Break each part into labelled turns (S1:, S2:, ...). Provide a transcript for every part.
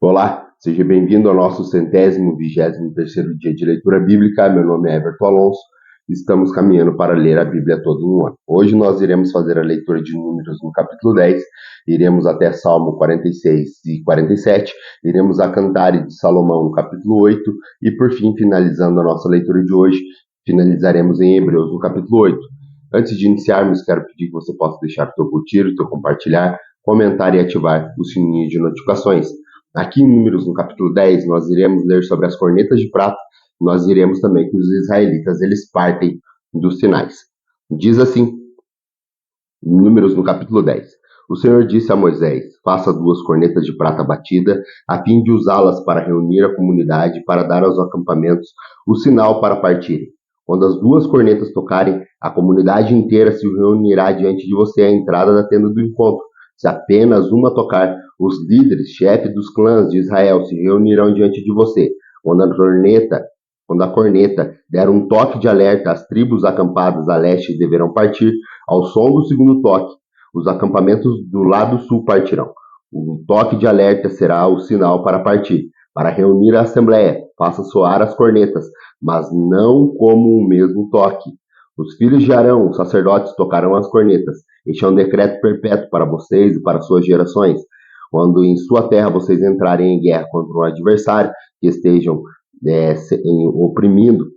S1: Olá, seja bem-vindo ao nosso 123º dia de leitura bíblica. Meu nome é Everton Alonso. Estamos caminhando para ler a Bíblia todo em um ano. Hoje nós iremos fazer a leitura de Números no capítulo 10, iremos até Salmo 46 e 47, iremos a Cantares de Salomão no capítulo 8 e, por fim, finalizando a nossa leitura de hoje, finalizaremos em Hebreus no capítulo 8. Antes de iniciarmos, quero pedir que você possa deixar o teu curtir, o teu compartilhar, comentar e ativar o sininho de notificações. Aqui em Números, no capítulo 10, nós iremos ler sobre as cornetas de prata, nós iremos também que os israelitas, eles partem dos sinais. Diz assim, Números no capítulo 10, o Senhor disse a Moisés, faça 2 cornetas de prata batida, a fim de usá-las para reunir a comunidade, para dar aos acampamentos o sinal para partirem. Quando as 2 cornetas tocarem, a comunidade inteira se reunirá diante de você à entrada da tenda do encontro. Se apenas uma tocar, os líderes, chefes dos clãs de Israel se reunirão diante de você. Quando a corneta der um toque de alerta, as tribos acampadas a leste deverão partir. Ao som do segundo toque, os acampamentos do lado sul partirão. O toque de alerta será o sinal para partir. Para reunir a assembleia, faça soar as cornetas, mas não como o mesmo toque. Os filhos de Arão, os sacerdotes, tocarão as cornetas. Este é um decreto perpétuo para vocês e para suas gerações. Quando em sua terra vocês entrarem em guerra contra um adversário que estejam oprimindo,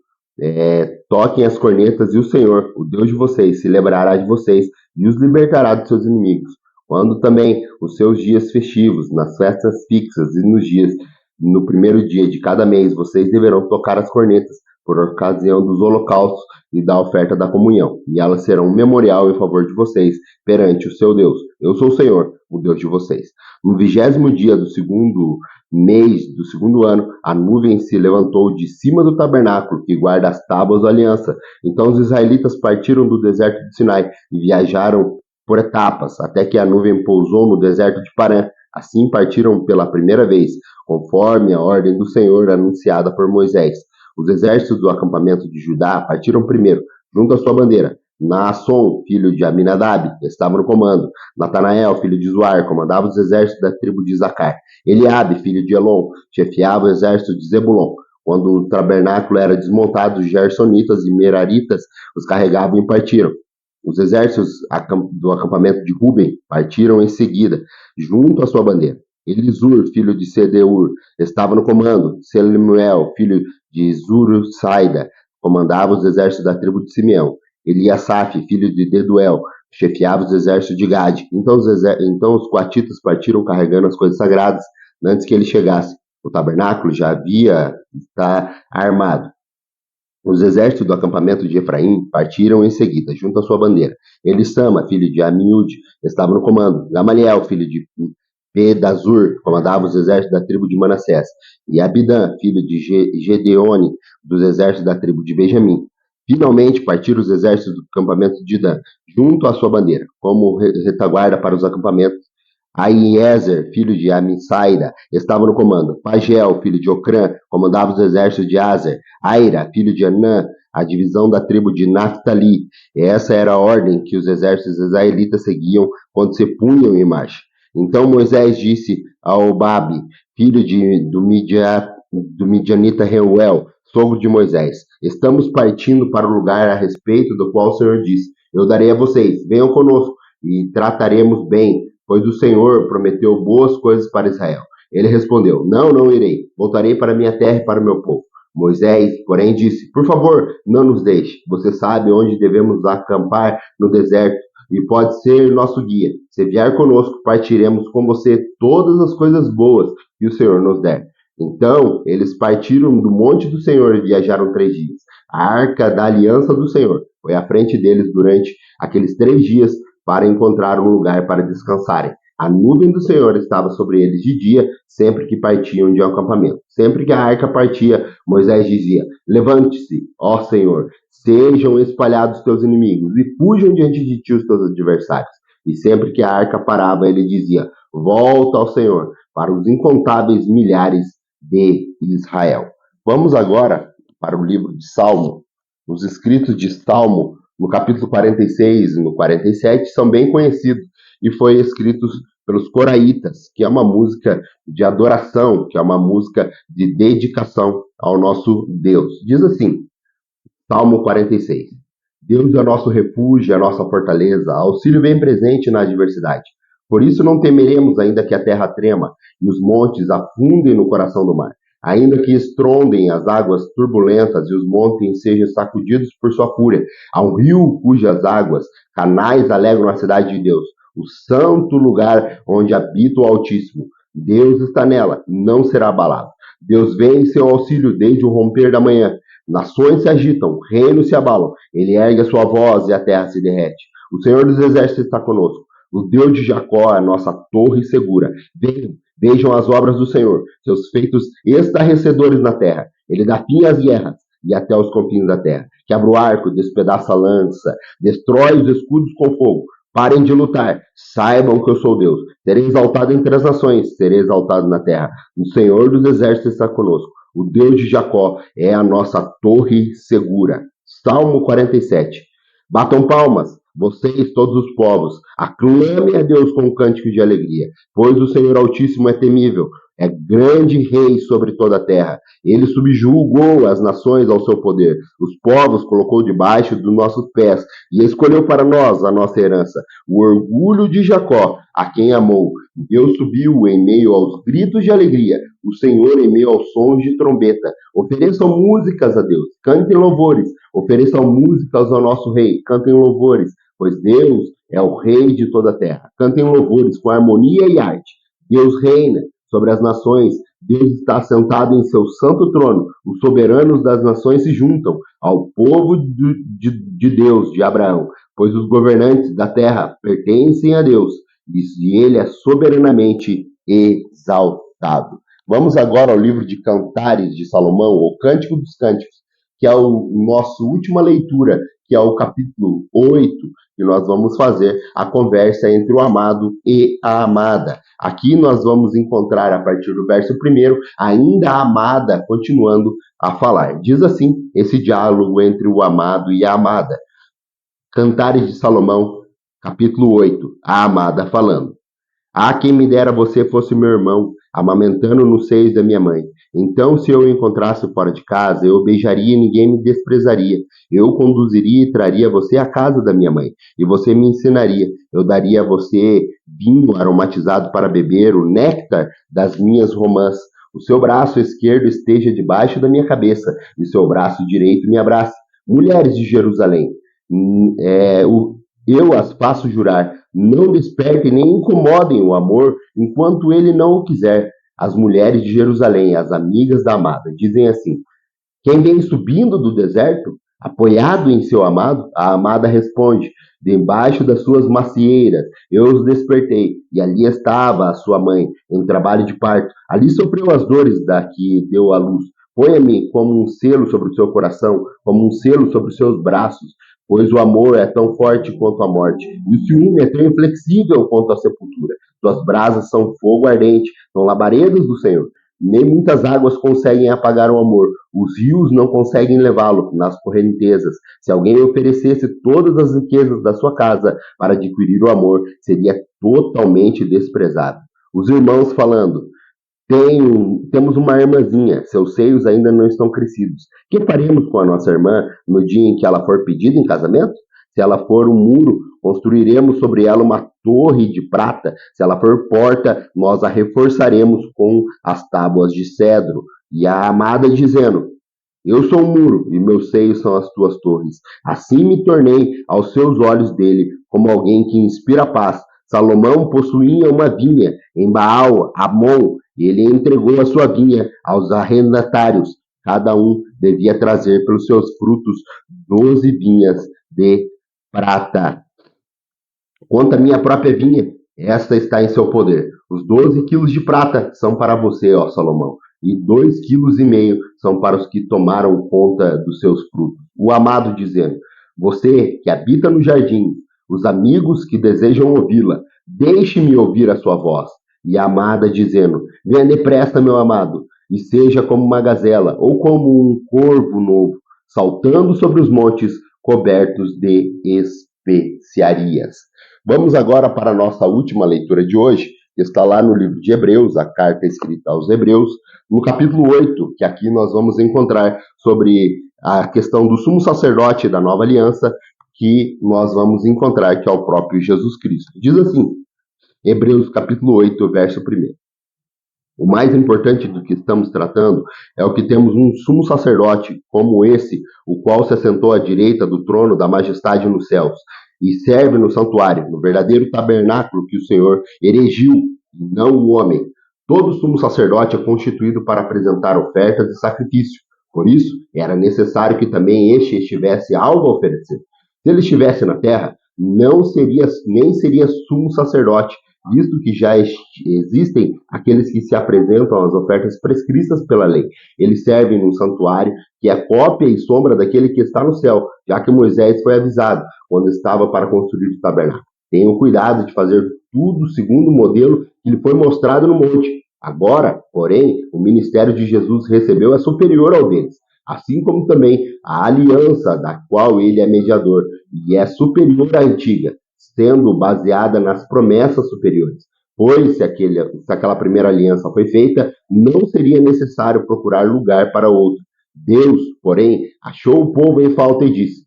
S1: toquem as cornetas e o Senhor, o Deus de vocês, se lembrará de vocês e os libertará dos seus inimigos. Quando também os seus dias festivos, nas festas fixas e no primeiro dia de cada mês, vocês deverão tocar as cornetas por ocasião dos holocaustos e da oferta da comunhão, e elas serão um memorial em favor de vocês perante o seu Deus. Eu sou o Senhor, o Deus de vocês. No 20º dia do segundo mês do segundo ano, a nuvem se levantou de cima do tabernáculo que guarda as tábuas da aliança. Então os israelitas partiram do deserto de Sinai e viajaram por etapas, até que a nuvem pousou no deserto de Parã. Assim partiram pela primeira vez, conforme a ordem do Senhor anunciada por Moisés. Os exércitos do acampamento de Judá partiram primeiro, junto à sua bandeira. Naasson, filho de Aminadab, estava no comando. Natanael, filho de Zuar, comandava os exércitos da tribo de Isacar. Eliabe, filho de Elon, chefiava o exército de Zebulon. Quando o tabernáculo era desmontado, os gersonitas e meraritas os carregavam e partiram. Os exércitos do acampamento de Ruben partiram em seguida, junto à sua bandeira. Elisur, filho de Sedeur, estava no comando. Selemuel, filho de Zursaida, comandava os exércitos da tribo de Simeão. Eliasaf, filho de Deduel, chefiava os exércitos de Gade. Então os coatitas partiram carregando as coisas sagradas antes que ele chegasse. O tabernáculo já havia está armado. Os exércitos do acampamento de Efraim partiram em seguida, junto à sua bandeira. Elissama, filho de Amiúde, estava no comando. Gamaliel, filho de Pedazur, comandava os exércitos da tribo de Manassés. E Abidã, filho de Gedeone, dos exércitos da tribo de Benjamim. Finalmente partiram os exércitos do acampamento de Dan, junto à sua bandeira, como retaguarda para os acampamentos. Aiezer, filho de Amissaida, estava no comando. Pagel, filho de Ocrã, comandava os exércitos de Azer. Aira, filho de Anã, a divisão da tribo de Naphtali. Essa era a ordem que os exércitos israelitas seguiam quando se punham em marcha. Então Moisés disse a Obabe, filho do Midianita Reuel, sogro de Moisés: estamos partindo para o lugar a respeito do qual o Senhor disse: eu darei a vocês, venham conosco e trataremos bem, pois o Senhor prometeu boas coisas para Israel. Ele respondeu: não irei, voltarei para minha terra e para o meu povo. Moisés, porém, disse: por favor, não nos deixe, você sabe onde devemos acampar no deserto e pode ser nosso guia. Se vier conosco, partiremos com você todas as coisas boas que o Senhor nos der. Então, eles partiram do monte do Senhor e viajaram 3 dias. A arca da aliança do Senhor foi à frente deles durante aqueles 3 dias para encontrar um lugar para descansarem. A nuvem do Senhor estava sobre eles de dia, sempre que partiam de um acampamento. Sempre que a arca partia, Moisés dizia: levante-se, ó Senhor, sejam espalhados teus inimigos e fujam diante de ti os teus adversários. E sempre que a arca parava, ele dizia: volta ao Senhor, para os incontáveis milhares de Israel. Vamos agora para o livro de Salmo. Os escritos de Salmo, no capítulo 46 e no 47, são bem conhecidos e foi escritos pelos coraitas, que é uma música de adoração, que é uma música de dedicação ao nosso Deus. Diz assim, Salmo 46. Deus é o nosso refúgio, a nossa fortaleza, auxílio bem presente na adversidade. Por isso não temeremos, ainda que a terra trema e os montes afundem no coração do mar, ainda que estrondem as águas turbulentas e os montes sejam sacudidos por sua fúria. Há um rio cujas águas, canais alegram a cidade de Deus, o santo lugar onde habita o Altíssimo. Deus está nela, não será abalado. Deus vem em seu auxílio desde o romper da manhã. Nações se agitam, reinos se abalam. Ele ergue a sua voz e a terra se derrete. O Senhor dos Exércitos está conosco. O Deus de Jacó é a nossa torre segura. Venham, vejam as obras do Senhor, seus feitos estarrecedores na terra. Ele dá fim às guerras e até aos confins da terra. Quebra o arco, despedaça a lança, destrói os escudos com fogo. Parem de lutar, saibam que eu sou Deus. Serei exaltado entre as nações, serei exaltado na terra. O Senhor dos Exércitos está conosco. O Deus de Jacó é a nossa torre segura. Salmo 47. Batam palmas, vocês, todos os povos. Aclame a Deus com um cântico de alegria, pois o Senhor Altíssimo é temível. É grande rei sobre toda a terra. Ele subjugou as nações ao seu poder. Os povos colocou debaixo dos nossos pés e escolheu para nós a nossa herança. O orgulho de Jacó, a quem amou. Deus subiu em meio aos gritos de alegria. O Senhor em meio aos sons de trombeta. Ofereçam músicas a Deus. Cantem louvores. Ofereçam músicas ao nosso rei. Cantem louvores, pois Deus é o rei de toda a terra. Cantem louvores com harmonia e arte. Deus reina sobre as nações. Deus está sentado em seu santo trono. Os soberanos das nações se juntam ao povo de Deus, de Abraão, pois os governantes da terra pertencem a Deus e ele é soberanamente exaltado. Vamos agora ao livro de Cantares de Salomão, ou Cântico dos Cânticos, que é a nossa última leitura, que é o capítulo 8, que nós vamos fazer a conversa entre o amado e a amada. Aqui nós vamos encontrar, a partir do verso 1, ainda a amada continuando a falar. Diz assim esse diálogo entre o amado e a amada. Cantares de Salomão, capítulo 8, a amada falando. Ah, quem me dera você fosse meu irmão, amamentando nos seios da minha mãe. Então, se eu o encontrasse fora de casa, eu o beijaria e ninguém me desprezaria. Eu o conduziria e traria você à casa da minha mãe, e você me ensinaria. Eu daria a você vinho aromatizado para beber, o néctar das minhas romãs. O seu braço esquerdo esteja debaixo da minha cabeça, e o seu braço direito me abrace. Mulheres de Jerusalém, eu as faço jurar, não despertem nem incomodem o amor enquanto ele não o quiser. As mulheres de Jerusalém, as amigas da amada, dizem assim: quem vem subindo do deserto, apoiado em seu amado, a amada responde: debaixo das suas macieiras eu os despertei, e ali estava a sua mãe, em trabalho de parto. Ali sofreu as dores da que deu à luz. Ponha-me como um selo sobre o seu coração, como um selo sobre os seus braços, pois o amor é tão forte quanto a morte, e o ciúme é tão inflexível quanto a sepultura. Suas brasas são fogo ardente, são labaredas do Senhor. Nem muitas águas conseguem apagar o amor. Os rios não conseguem levá-lo nas correntezas. Se alguém oferecesse todas as riquezas da sua casa para adquirir o amor, seria totalmente desprezado. Os irmãos falando: temos uma irmãzinha, seus seios ainda não estão crescidos. Que faremos com a nossa irmã no dia em que ela for pedida em casamento? Se ela for um muro, construiremos sobre ela uma torre de prata. Se ela for porta, nós a reforçaremos com as tábuas de cedro. E a amada dizendo: eu sou um muro e meus seios são as tuas torres. Assim me tornei aos seus olhos dele, como alguém que inspira paz. Salomão possuía uma vinha em Baal, Amon, e ele entregou a sua vinha aos arrendatários. Cada um devia trazer pelos seus frutos 12 vinhas de prata. Quanto à minha própria vinha, esta está em seu poder. Os 12 quilos de prata são para você, ó Salomão, e 2,5 quilos são para os que tomaram conta dos seus frutos. O amado dizendo: você que habita no jardim, os amigos que desejam ouvi-la, deixe-me ouvir a sua voz. E a amada dizendo: venha depressa, meu amado, e seja como uma gazela, ou como um corvo novo, saltando sobre os montes cobertos de especiarias. Vamos agora para a nossa última leitura de hoje, está lá no livro de Hebreus, a carta escrita aos Hebreus, no capítulo 8, que aqui nós vamos encontrar sobre a questão do sumo sacerdote da nova aliança, que nós vamos encontrar que é o próprio Jesus Cristo. Diz assim, Hebreus capítulo 8, verso 1. O mais importante do que estamos tratando é o que temos um sumo sacerdote como esse, o qual se assentou à direita do trono da majestade nos céus, e serve no santuário, no verdadeiro tabernáculo que o Senhor erigiu, e não o homem. Todo sumo sacerdote é constituído para apresentar ofertas e sacrifício. Por isso, era necessário que também este tivesse algo a oferecer. Se ele estivesse na terra, não seria nem seria sumo sacerdote, visto que já existem aqueles que se apresentam às ofertas prescritas pela lei. Eles servem num santuário que é cópia e sombra daquele que está no céu, já que Moisés foi avisado quando estava para construir o tabernáculo. Tenham cuidado de fazer tudo segundo o modelo que lhe foi mostrado no monte. Agora, porém, o ministério de Jesus recebeu é superior ao deles, assim como também a aliança da qual ele é mediador, e é superior à antiga, sendo baseada nas promessas superiores. Pois, se aquela primeira aliança foi feita, não seria necessário procurar lugar para outro. Deus, porém, achou o povo em falta e disse: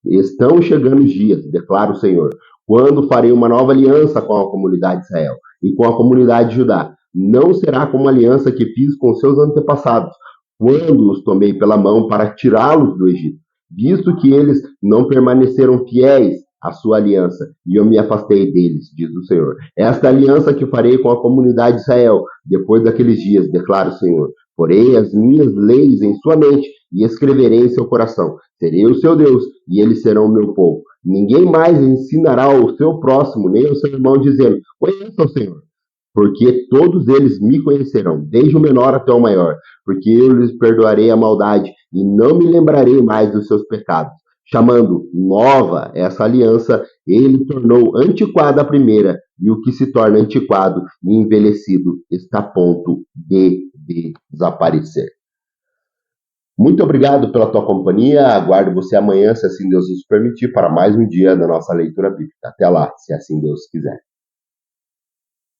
S1: Estão chegando os dias, declara o Senhor, quando farei uma nova aliança com a comunidade de Israel e com a comunidade de Judá. Não será como a aliança que fiz com seus antepassados, quando os tomei pela mão para tirá-los do Egito, visto que eles não permaneceram fiéis à sua aliança, e eu me afastei deles, diz o Senhor. Esta aliança que farei com a comunidade de Israel, depois daqueles dias, declara o Senhor. Porei as minhas leis em sua mente e escreverei em seu coração. Serei o seu Deus, e eles serão o meu povo. Ninguém mais ensinará ao seu próximo, nem ao seu irmão, dizendo: conheça o Senhor, porque todos eles me conhecerão, desde o menor até o maior, porque eu lhes perdoarei a maldade e não me lembrarei mais dos seus pecados. Chamando nova essa aliança, ele tornou antiquada a primeira, e o que se torna antiquado e envelhecido está a ponto de desaparecer. Muito obrigado pela tua companhia, aguardo você amanhã, se assim Deus nos permitir, para mais um dia da nossa leitura bíblica. Até lá, se assim Deus quiser.